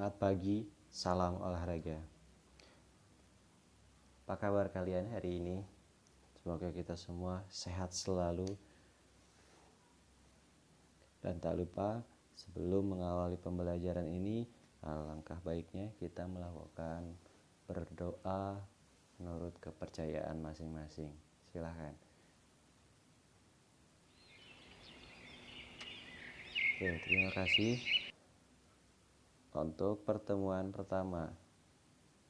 Semangat pagi, salam olahraga. Apa kabar kalian hari ini? Semoga kita semua sehat selalu. Dan tak lupa, sebelum mengawali pembelajaran ini, alangkah baiknya kita melakukan berdoa menurut kepercayaan masing-masing. Silahkan. Oke, terima kasih. Untuk pertemuan pertama,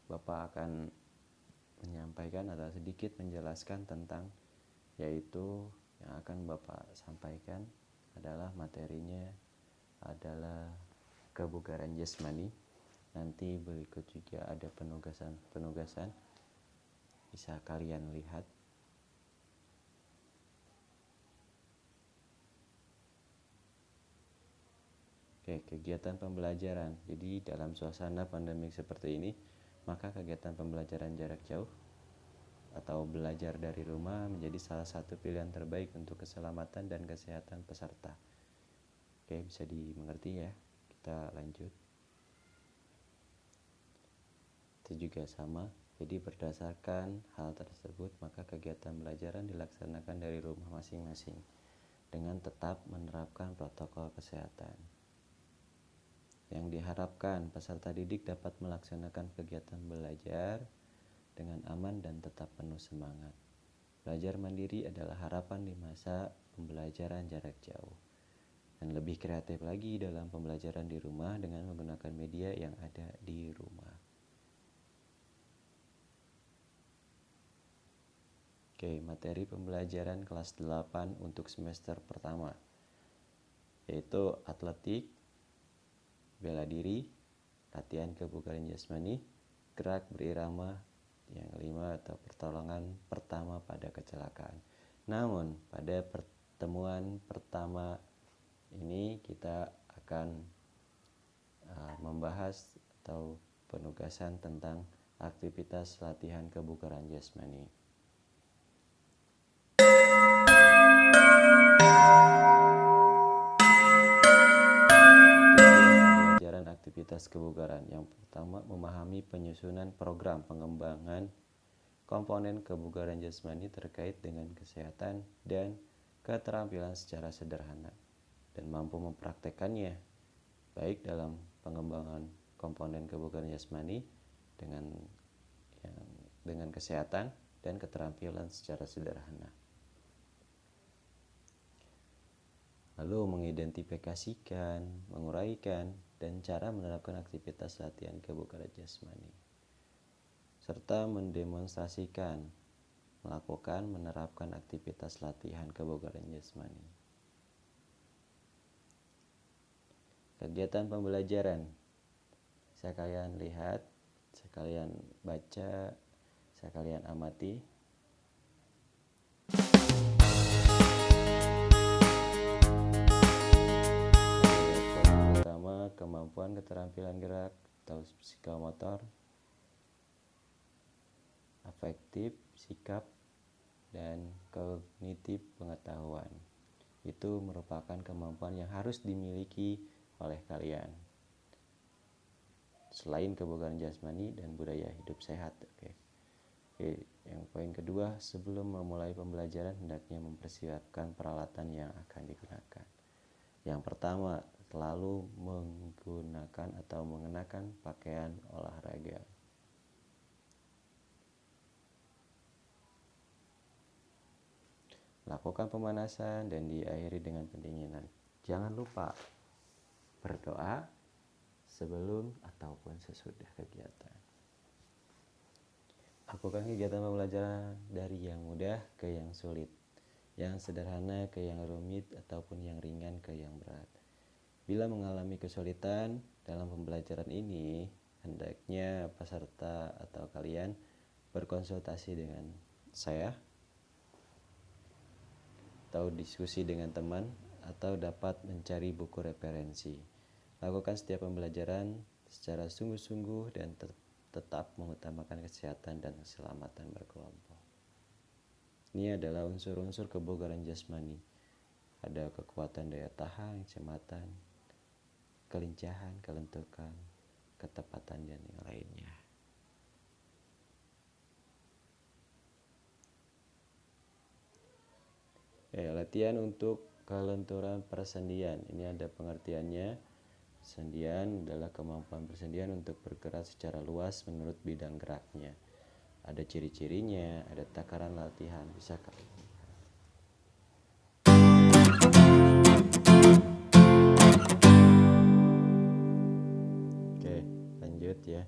Bapak akan menyampaikan atau sedikit menjelaskan tentang, yaitu yang akan Bapak sampaikan adalah materinya adalah kebugaran jasmani. Nanti berikut juga ada penugasan bisa kalian lihat. Oke, kegiatan pembelajaran. Jadi dalam suasana pandemik seperti ini, maka kegiatan pembelajaran jarak jauh atau belajar dari rumah menjadi salah satu pilihan terbaik untuk keselamatan dan kesehatan peserta. Oke, bisa dimengerti ya. Kita lanjut. Itu juga sama. Jadi berdasarkan hal tersebut, maka kegiatan pembelajaran dilaksanakan dari rumah masing-masing dengan tetap menerapkan protokol kesehatan. Yang diharapkan peserta didik dapat melaksanakan kegiatan belajar dengan aman dan tetap penuh semangat. Belajar mandiri adalah harapan di masa pembelajaran jarak jauh. Dan lebih kreatif lagi dalam pembelajaran di rumah dengan menggunakan media yang ada di rumah. Oke, materi pembelajaran kelas 8 untuk semester pertama, yaitu atletik, bela diri, latihan kebugaran jasmani, gerak berirama, yang kelima atau pertolongan pertama pada kecelakaan. Namun pada pertemuan pertama ini kita akan membahas atau penugasan tentang aktivitas latihan kebugaran jasmani. Pembelajaran aktivitas kebugaran. Yang pertama, memahami penyusunan program pengembangan komponen kebugaran jasmani terkait dengan kesehatan dan keterampilan secara sederhana dan mampu mempraktekannya baik dalam pengembangan komponen kebugaran jasmani dengan kesehatan dan keterampilan secara sederhana. Lalu mengidentifikasikan, menguraikan, dan cara menerapkan aktivitas latihan kebugaran jasmani, serta mendemonstrasikan, menerapkan aktivitas latihan kebugaran jasmani. Kegiatan pembelajaran, saya kalian lihat, saya kalian baca, saya kalian amati. Pertama, kemampuan keterampilan gerak atau psikomotor, afektif, sikap, dan kognitif pengetahuan. Itu merupakan kemampuan yang harus dimiliki oleh kalian. Selain kebugaran jasmani dan budaya hidup sehat. Oke, yang poin kedua, sebelum memulai pembelajaran hendaknya mempersiapkan peralatan yang akan digunakan. Yang pertama, selalu menggunakan atau mengenakan pakaian olahraga. Lakukan pemanasan dan diakhiri dengan pendinginan. Jangan lupa berdoa sebelum ataupun sesudah kegiatan. Lakukan kegiatan pembelajaran dari yang mudah ke yang sulit, yang sederhana ke yang rumit, ataupun yang ringan ke yang berat. Bila mengalami kesulitan dalam pembelajaran ini, hendaknya peserta atau kalian berkonsultasi dengan saya atau diskusi dengan teman, atau dapat mencari buku referensi. Lakukan setiap pembelajaran secara sungguh-sungguh dan tetap mengutamakan kesehatan dan keselamatan berkelompok. Ini adalah unsur-unsur kebugaran jasmani. Ada kekuatan daya tahan, kecepatan, kelincahan, kelentukan, ketepatan dan yang lainnya. Latihan untuk kelenturan persendian. Ini ada pengertiannya. Persendian adalah kemampuan persendian untuk bergerak secara luas menurut bidang geraknya. Ada ciri-cirinya, ada takaran latihan. Bisa kalian lihat. Oke, lanjut ya.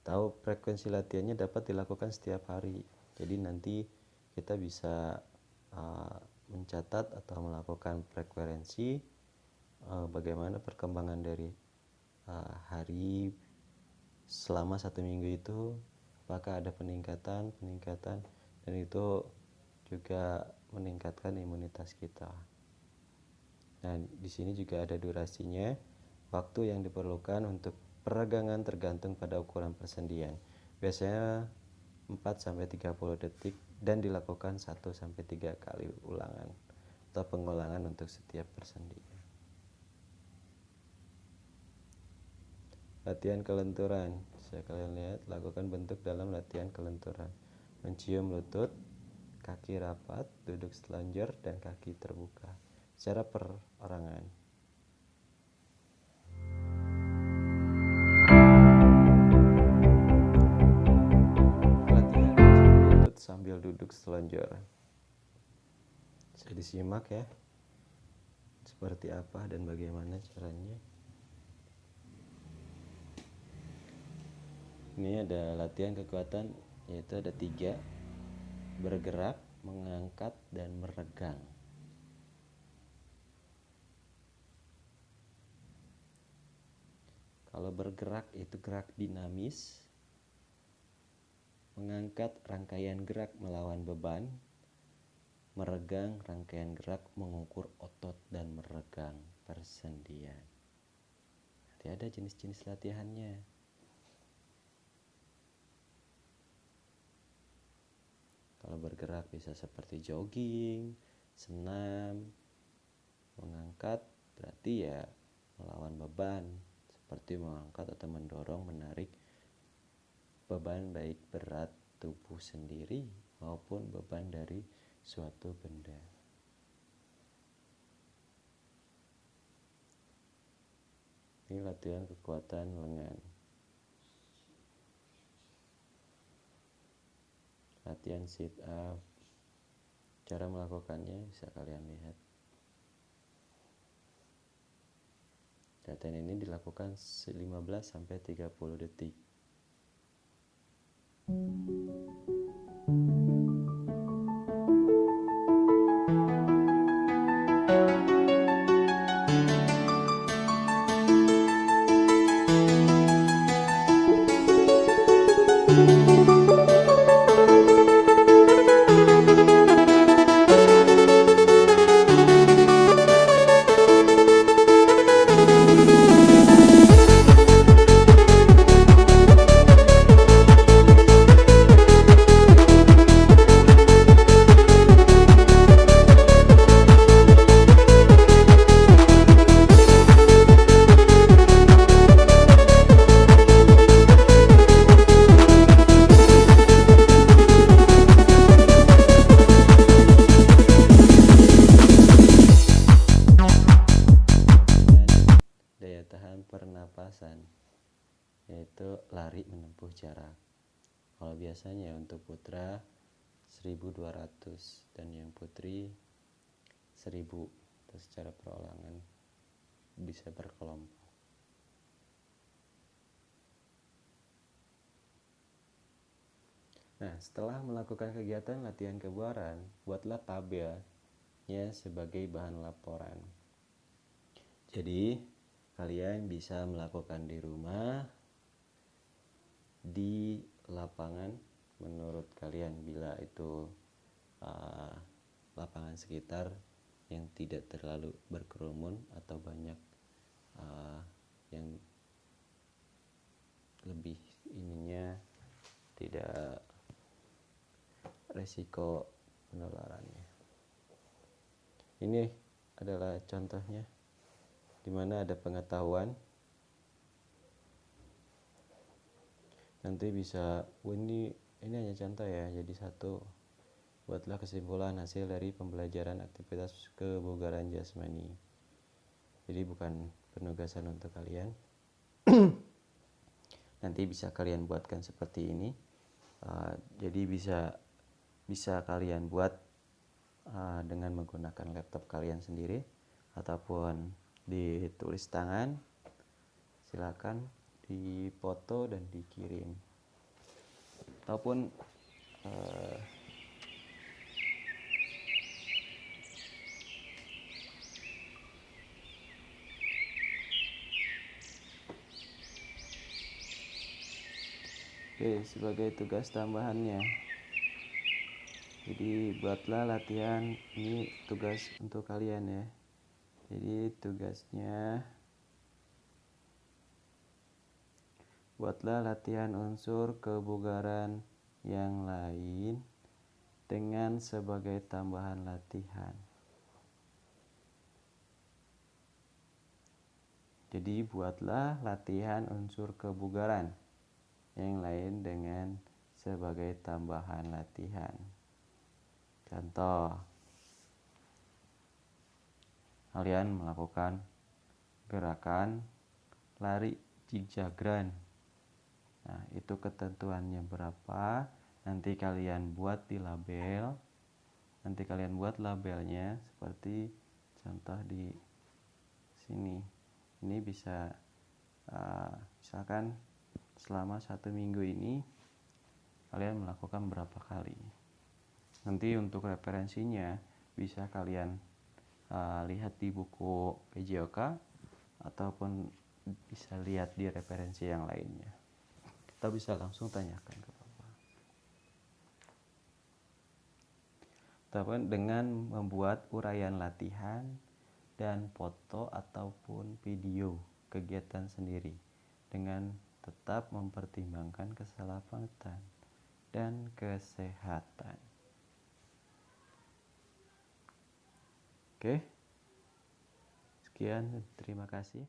Tahu frekuensi latihannya dapat dilakukan setiap hari. Jadi nanti kita bisa mencatat atau melakukan frekuensi bagaimana perkembangan dari hari selama 1 minggu itu, apakah ada peningkatan dan itu juga meningkatkan imunitas kita. Nah, di sini juga ada durasinya, waktu yang diperlukan untuk peregangan tergantung pada ukuran persendian. Biasanya 4-30 detik dan dilakukan 1-3 kali ulangan atau pengulangan untuk setiap persendian. Latihan kelenturan. Bisa kalian lihat, lakukan bentuk dalam latihan kelenturan. Mencium lutut, kaki rapat, duduk selonjor, dan kaki terbuka secara perorangan. Latihan mencium lutut sambil duduk selonjor. Bisa disimak ya, seperti apa dan bagaimana caranya. Ini ada latihan kekuatan, yaitu ada 3: bergerak, mengangkat, dan meregang. Kalau bergerak itu gerak dinamis, mengangkat rangkaian gerak melawan beban, meregang rangkaian gerak mengukur otot dan meregang persendian. Nanti ada jenis-jenis latihannya. Kalau bergerak bisa seperti jogging, senam. Mengangkat berarti ya melawan beban, seperti mengangkat atau mendorong, menarik beban baik berat tubuh sendiri maupun beban dari suatu benda. Ini latihan kekuatan lengan. Latihan sit up. Cara melakukannya bisa kalian lihat. Latihan ini dilakukan 15-30 detik. Pernapasan, yaitu lari menempuh jarak. Kalau biasanya untuk putra 1200 dan yang putri 1000, atau secara perorangan bisa berkelompok. Nah, setelah melakukan kegiatan latihan kebugaran, buatlah tabelnya sebagai bahan laporan. Jadi kalian bisa melakukan di rumah, di lapangan menurut kalian, bila itu lapangan sekitar yang tidak terlalu berkerumun atau banyak yang lebih ininya, tidak resiko penularannya. Ini adalah contohnya, di mana ada pengetahuan nanti bisa ini hanya contoh ya, jadi satu, buatlah kesimpulan hasil dari pembelajaran aktivitas kebugaran jasmani. Jadi bukan penugasan untuk kalian. Nanti bisa kalian buatkan seperti ini. Jadi bisa kalian buat dengan menggunakan laptop kalian sendiri ataupun ditulis tangan. Silakan dipoto dan dikirim. Ataupun sebagai tugas tambahannya, jadi buatlah latihan, ini tugas untuk kalian ya. Jadi tugasnya, buatlah latihan unsur kebugaran yang lain dengan sebagai tambahan latihan. Jadi buatlah latihan unsur kebugaran yang lain dengan sebagai tambahan latihan. Contoh, kalian melakukan gerakan lari jigzag-run. Nah, itu ketentuannya berapa, nanti kalian buat di label. Nanti kalian buat labelnya seperti contoh di sini. Ini bisa misalkan selama 1 minggu ini kalian melakukan berapa kali. Nanti untuk referensinya bisa kalian lihat di buku PJOK ataupun bisa lihat di referensi yang lainnya. Kita bisa langsung tanyakan ke Bapak. Ataupun dengan membuat uraian latihan dan foto ataupun video kegiatan sendiri dengan tetap mempertimbangkan keselamatan dan kesehatan. Oke, sekian, terima kasih.